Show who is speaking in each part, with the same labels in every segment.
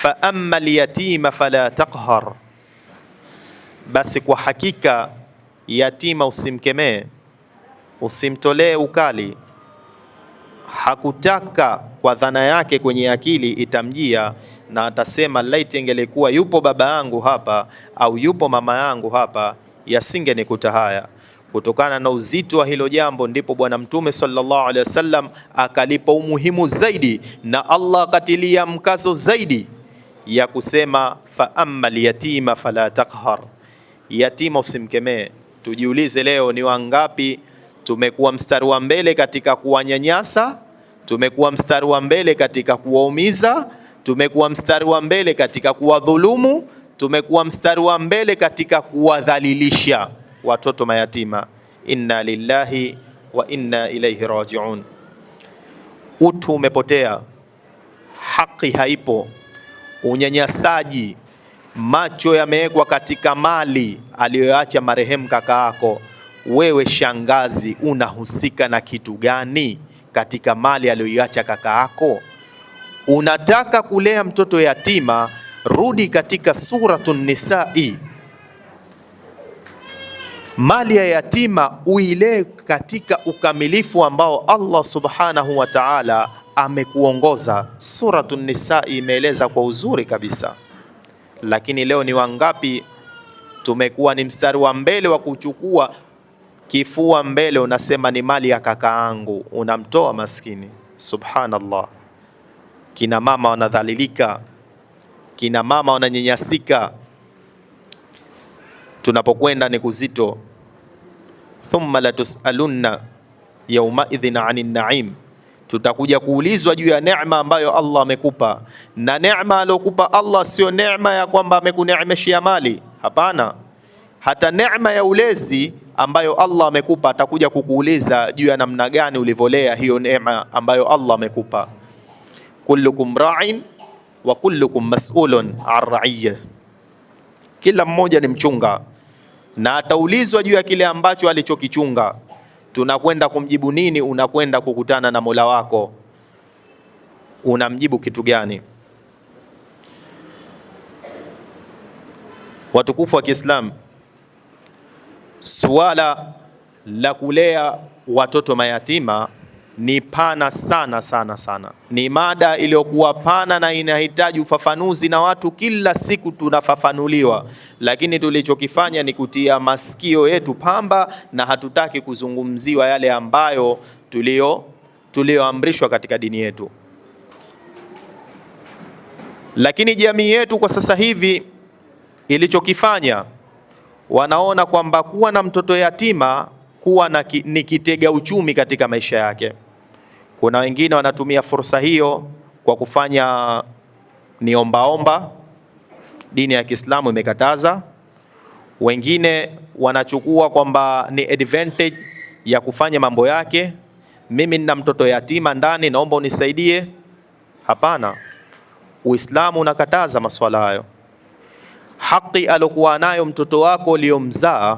Speaker 1: fa amma al-yatima fala taqhar, basi kwa hakika yatima usimkemee, usimtolee ukali. Hakutaka kwa dhana yake kwenye akili itamjia, na atasema laiti ingelikuwa yupo baba yangu hapa au yupo mama yangu hapa, yasingenikuta haya. Kutokana na uzito wa hilo jambo, ndipo Bwana Mtume sallallahu alaihi wasallam akalipa umuhimu zaidi, na Allah akatilia mkazo zaidi ya kusema fa amma al-yatima fala taqhar, yatima usimkemee. Tujiulize leo, ni wangapi tumekuwa mstari wa mbele katika kuwanyanyasa, tumekuwa mstari wa mbele katika kuwaumiza, tumekuwa mstari wa mbele katika kuwadhulumu, tumekuwa mstari wa mbele katika kuwadhalilisha watoto mayatima. Inna lillahi wa inna ilaihi rajiun. Utu umepotea, haki haipo, unyanyasaji, macho yamewekwa katika mali aliyoacha marehemu kaka yako. Wewe shangazi, unahusika na kitu gani katika mali aliyoacha kaka yako? Unataka kulea mtoto yatima? Rudi katika Suratun Nisai. Mali ya yatima uilee katika ukamilifu ambao Allah subhanahu wa ta'ala amekuongoza. Suratun Nisai imeeleza kwa uzuri kabisa, lakini leo ni wangapi tumekuwa ni mstari wa mbele wa kuchukua kifua mbele, unasema ni mali ya kaka yangu, unamtoa maskini. Subhanallah, kina mama wanadhalilika, kina mama wananyanyasika. Tunapokwenda ni kuzito. Thumma latusalunna yawma idhin anin naim, tutakuja kuulizwa juu ya neema ambayo Allah amekupa. Na neema aliyokupa Allah sio neema ya kwamba amekuneemeshia mali, hapana. Hata neema ya ulezi ambayo Allah amekupa atakuja kukuuliza juu ya namna gani ulivolea hiyo neema ambayo Allah amekupa. Kullukum ra'in wa kullukum mas'ulun an ra'iyya, kila mmoja ni mchunga na ataulizwa juu ya kile ambacho alichokichunga. Tunakwenda kumjibu nini? Unakwenda kukutana na Mola wako, unamjibu kitu gani? Watukufu wa Kiislamu, suala la kulea watoto mayatima ni pana sana sana sana. Ni mada iliyokuwa pana na inahitaji ufafanuzi, na watu kila siku tunafafanuliwa, lakini tulichokifanya ni kutia masikio yetu pamba, na hatutaki kuzungumziwa yale ambayo tulioamrishwa katika dini yetu. Lakini jamii yetu kwa sasa hivi ilichokifanya, wanaona kwamba kuwa na mtoto yatima kuwa ni kitega uchumi katika maisha yake. Kuna wengine wanatumia fursa hiyo kwa kufanya ni ombaomba, dini ya Kiislamu imekataza. Wengine wanachukua kwamba ni advantage ya kufanya mambo yake. Mimi nina mtoto yatima ndani, naomba unisaidie. Hapana, Uislamu unakataza maswala hayo. Haki alokuwa nayo mtoto wako uliyomzaa,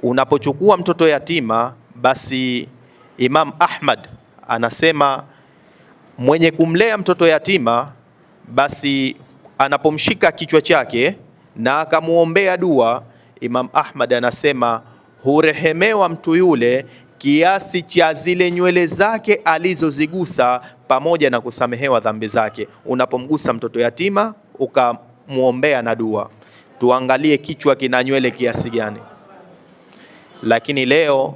Speaker 1: unapochukua mtoto yatima, basi Imam Ahmad anasema mwenye kumlea mtoto yatima, basi anapomshika kichwa chake na akamuombea dua, Imam Ahmad anasema hurehemewa mtu yule kiasi cha zile nywele zake alizozigusa, pamoja na kusamehewa dhambi zake. Unapomgusa mtoto yatima ukamuombea na dua, tuangalie kichwa kina nywele kiasi gani. Lakini leo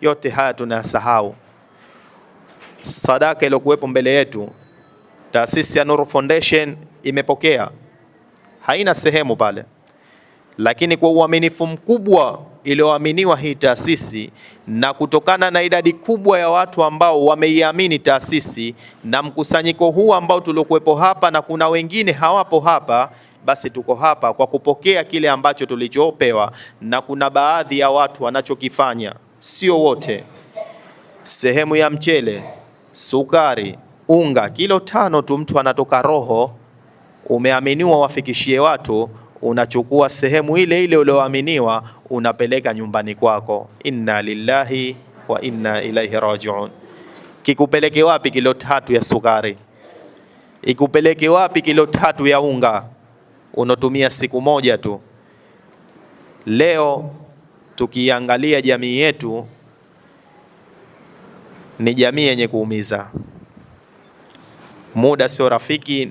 Speaker 1: yote haya tunayasahau. Sadaka iliyokuwepo mbele yetu, taasisi ya Nuru Foundation imepokea, haina sehemu pale, lakini kwa uaminifu mkubwa iliyoaminiwa hii taasisi, na kutokana na idadi kubwa ya watu ambao wameiamini taasisi na mkusanyiko huu ambao tuliokuwepo hapa, na kuna wengine hawapo hapa, basi tuko hapa kwa kupokea kile ambacho tulichopewa. Na kuna baadhi ya watu wanachokifanya, sio wote, sehemu ya mchele, sukari, unga, kilo 5 tu, mtu anatoka roho, umeaminiwa wafikishie watu, unachukua sehemu ile ile ulioaminiwa unapeleka nyumbani kwako. Inna lillahi wa inna ilaihi rajiun. Kikupeleke wapi kilo 3 ya sukari? ikupeleke wapi kilo 3 ya unga unotumia siku moja tu. Leo tukiangalia jamii yetu ni jamii yenye kuumiza. Muda sio rafiki,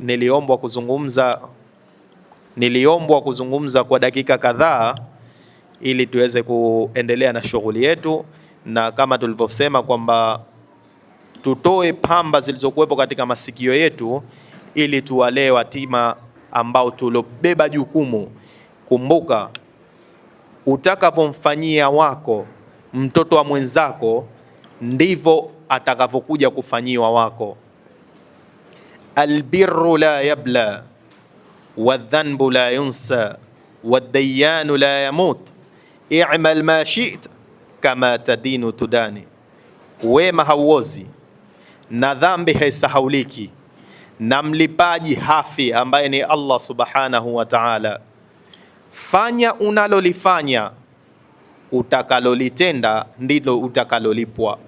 Speaker 1: niliombwa kuzungumza kwa dakika kadhaa ili tuweze kuendelea na shughuli yetu, na kama tulivyosema kwamba tutoe pamba zilizokuwepo katika masikio yetu ili tuwalee yatima ambao tulobeba jukumu. Kumbuka, utakavyomfanyia wako mtoto wa mwenzako ndivyo atakavyokuja kufanyiwa wako. Albirru la yabla wadhanbu la yunsa waddayanu la yamut i'mal ma shi'ta kama tadinu tudani. Wema hauozi na dhambi haisahauliki na mlipaji hafi ambaye ni Allah subhanahu wa ta'ala. Fanya unalolifanya, utakalolitenda ndilo utakalolipwa.